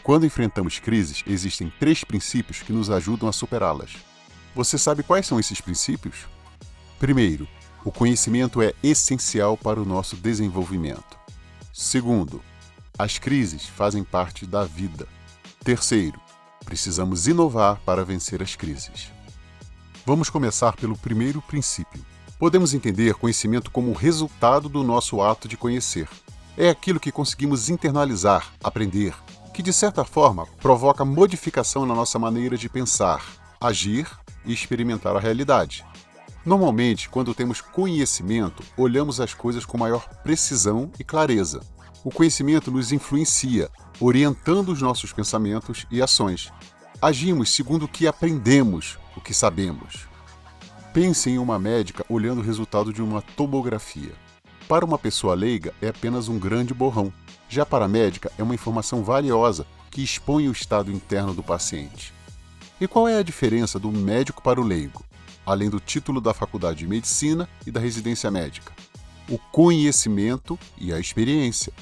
Quando enfrentamos crises, existem 3 princípios que nos ajudam a superá-las. Você sabe quais são esses princípios? Primeiro, o conhecimento é essencial para o nosso desenvolvimento. Segundo, as crises fazem parte da vida. Terceiro, precisamos inovar para vencer as crises. Vamos começar pelo primeiro princípio. Podemos entender conhecimento como resultado do nosso ato de conhecer. É aquilo que conseguimos internalizar, aprender, que de certa forma provoca modificação na nossa maneira de pensar, agir e experimentar a realidade. Normalmente, quando temos conhecimento, olhamos as coisas com maior precisão e clareza. O conhecimento nos influencia, orientando os nossos pensamentos e ações. Agimos segundo o que aprendemos, o que sabemos. Pense em uma médica olhando o resultado de uma tomografia. Para uma pessoa leiga, é apenas um grande borrão. Já para a médica, é uma informação valiosa que expõe o estado interno do paciente. E qual é a diferença do médico para o leigo, além do título da faculdade de medicina e da residência médica? O conhecimento e a experiência.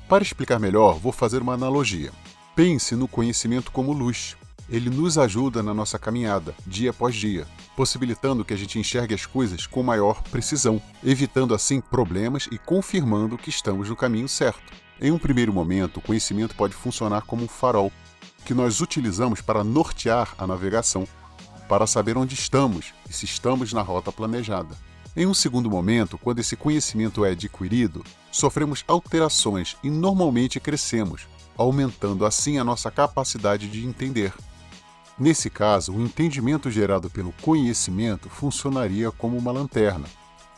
Para explicar melhor, vou fazer uma analogia. Pense no conhecimento como luz. Ele nos ajuda na nossa caminhada, dia após dia, possibilitando que a gente enxergue as coisas com maior precisão, evitando assim problemas e confirmando que estamos no caminho certo. Em um primeiro momento, o conhecimento pode funcionar como um farol, que nós utilizamos para nortear a navegação, para saber onde estamos e se estamos na rota planejada. Em um segundo momento, quando esse conhecimento é adquirido, sofremos alterações e normalmente crescemos, aumentando assim a nossa capacidade de entender. Nesse caso, o entendimento gerado pelo conhecimento funcionaria como uma lanterna,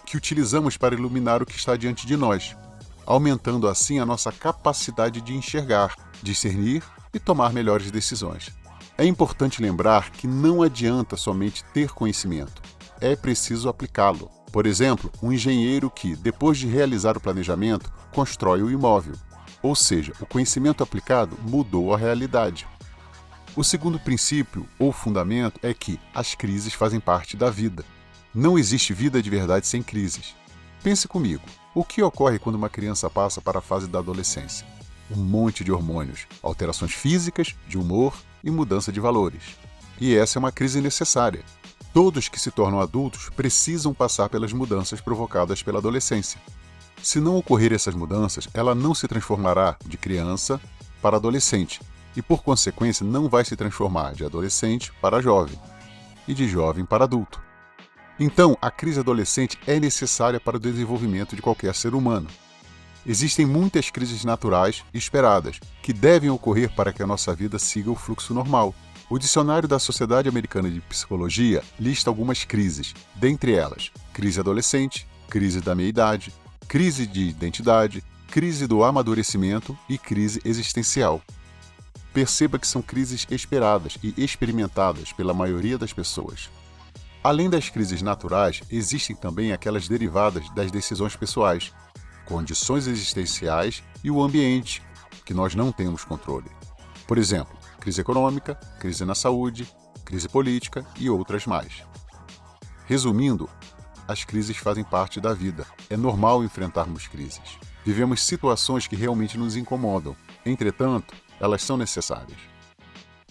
que utilizamos para iluminar o que está diante de nós, aumentando assim a nossa capacidade de enxergar, discernir e tomar melhores decisões. É importante lembrar que não adianta somente ter conhecimento, é preciso aplicá-lo. Por exemplo, um engenheiro que, depois de realizar o planejamento, constrói o imóvel. Ou seja, o conhecimento aplicado mudou a realidade. O segundo princípio, ou fundamento, é que as crises fazem parte da vida. Não existe vida de verdade sem crises. Pense comigo, o que ocorre quando uma criança passa para a fase da adolescência? Um monte de hormônios, alterações físicas, de humor e mudança de valores. E essa é uma crise necessária. Todos que se tornam adultos precisam passar pelas mudanças provocadas pela adolescência. Se não ocorrer essas mudanças, ela não se transformará de criança para adolescente e, por consequência, não vai se transformar de adolescente para jovem e de jovem para adulto. Então, a crise adolescente é necessária para o desenvolvimento de qualquer ser humano. Existem muitas crises naturais e esperadas que devem ocorrer para que a nossa vida siga o fluxo normal. O Dicionário da Sociedade Americana de Psicologia lista algumas crises, dentre elas, crise adolescente, crise da meia-idade, crise de identidade, crise do amadurecimento e crise existencial. Perceba que são crises esperadas e experimentadas pela maioria das pessoas. Além das crises naturais, existem também aquelas derivadas das decisões pessoais, condições existenciais e o ambiente, que nós não temos controle. Por exemplo, crise econômica, crise na saúde, crise política e outras mais. Resumindo, as crises fazem parte da vida. É normal enfrentarmos crises. Vivemos situações que realmente nos incomodam. Entretanto, elas são necessárias.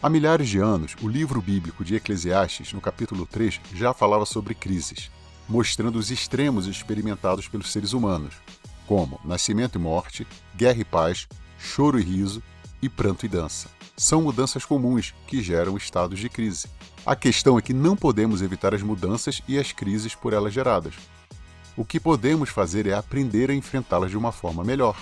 Há milhares de anos, o livro bíblico de Eclesiastes, no capítulo 3, já falava sobre crises, mostrando os extremos experimentados pelos seres humanos, como nascimento e morte, guerra e paz, choro e riso e pranto e dança. São mudanças comuns que geram estados de crise. A questão é que não podemos evitar as mudanças e as crises por elas geradas. O que podemos fazer é aprender a enfrentá-las de uma forma melhor.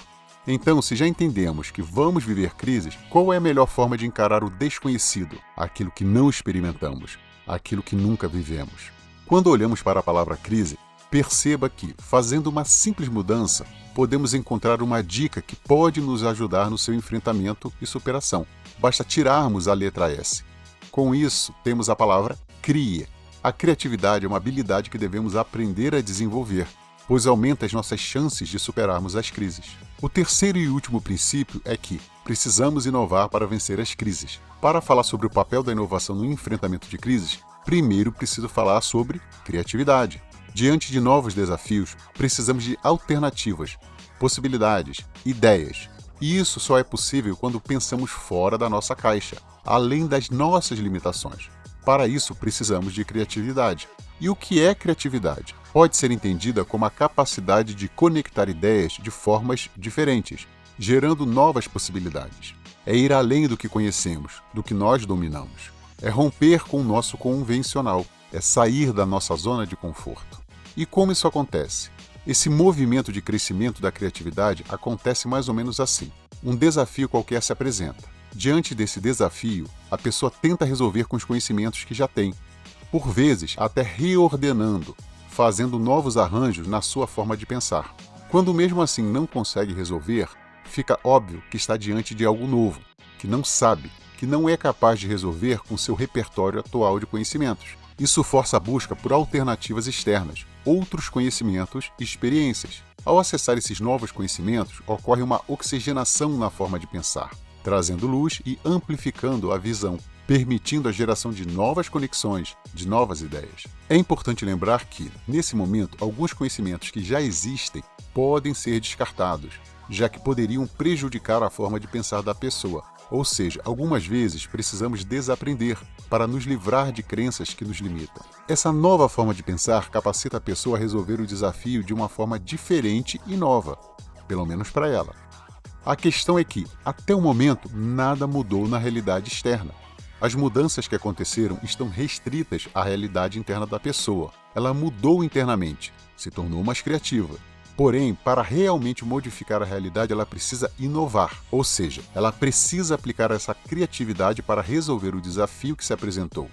Então, se já entendemos que vamos viver crises, qual é a melhor forma de encarar o desconhecido, aquilo que não experimentamos, aquilo que nunca vivemos? Quando olhamos para a palavra crise, perceba que, fazendo uma simples mudança, podemos encontrar uma dica que pode nos ajudar no seu enfrentamento e superação. Basta tirarmos a letra S. Com isso, temos a palavra crie. A criatividade é uma habilidade que devemos aprender a desenvolver, pois aumenta as nossas chances de superarmos as crises. O terceiro e último princípio é que precisamos inovar para vencer as crises. Para falar sobre o papel da inovação no enfrentamento de crises, primeiro preciso falar sobre criatividade. Diante de novos desafios, precisamos de alternativas, possibilidades, ideias. E isso só é possível quando pensamos fora da nossa caixa, além das nossas limitações. Para isso, precisamos de criatividade. E o que é criatividade? Pode ser entendida como a capacidade de conectar ideias de formas diferentes, gerando novas possibilidades. É ir além do que conhecemos, do que nós dominamos. É romper com o nosso convencional, é sair da nossa zona de conforto. E como isso acontece? Esse movimento de crescimento da criatividade acontece mais ou menos assim. Um desafio qualquer se apresenta. Diante desse desafio, a pessoa tenta resolver com os conhecimentos que já tem, por vezes até reordenando, fazendo novos arranjos na sua forma de pensar. Quando mesmo assim não consegue resolver, fica óbvio que está diante de algo novo, que não sabe, que não é capaz de resolver com seu repertório atual de conhecimentos. Isso força a busca por alternativas externas, outros conhecimentos e experiências. Ao acessar esses novos conhecimentos, ocorre uma oxigenação na forma de pensar, trazendo luz e amplificando a visão, permitindo a geração de novas conexões, de novas ideias. É importante lembrar que, nesse momento, alguns conhecimentos que já existem podem ser descartados, já que poderiam prejudicar a forma de pensar da pessoa. Ou seja, algumas vezes precisamos desaprender para nos livrar de crenças que nos limitam. Essa nova forma de pensar capacita a pessoa a resolver o desafio de uma forma diferente e nova, pelo menos para ela. A questão é que, até o momento, nada mudou na realidade externa. As mudanças que aconteceram estão restritas à realidade interna da pessoa. Ela mudou internamente, se tornou mais criativa. Porém, para realmente modificar a realidade, ela precisa inovar, ou seja, ela precisa aplicar essa criatividade para resolver o desafio que se apresentou.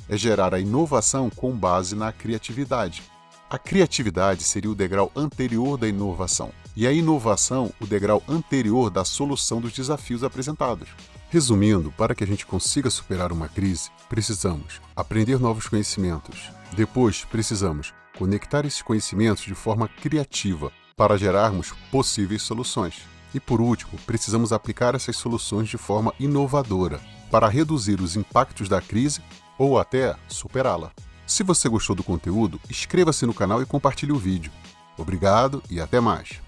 É gerar a inovação com base na criatividade. A criatividade seria o degrau anterior da inovação, e a inovação o degrau anterior da solução dos desafios apresentados. Resumindo, para que a gente consiga superar uma crise, precisamos aprender novos conhecimentos. Depois, precisamos conectar esses conhecimentos de forma criativa para gerarmos possíveis soluções. E por último, precisamos aplicar essas soluções de forma inovadora para reduzir os impactos da crise ou até superá-la. Se você gostou do conteúdo, inscreva-se no canal e compartilhe o vídeo. Obrigado e até mais!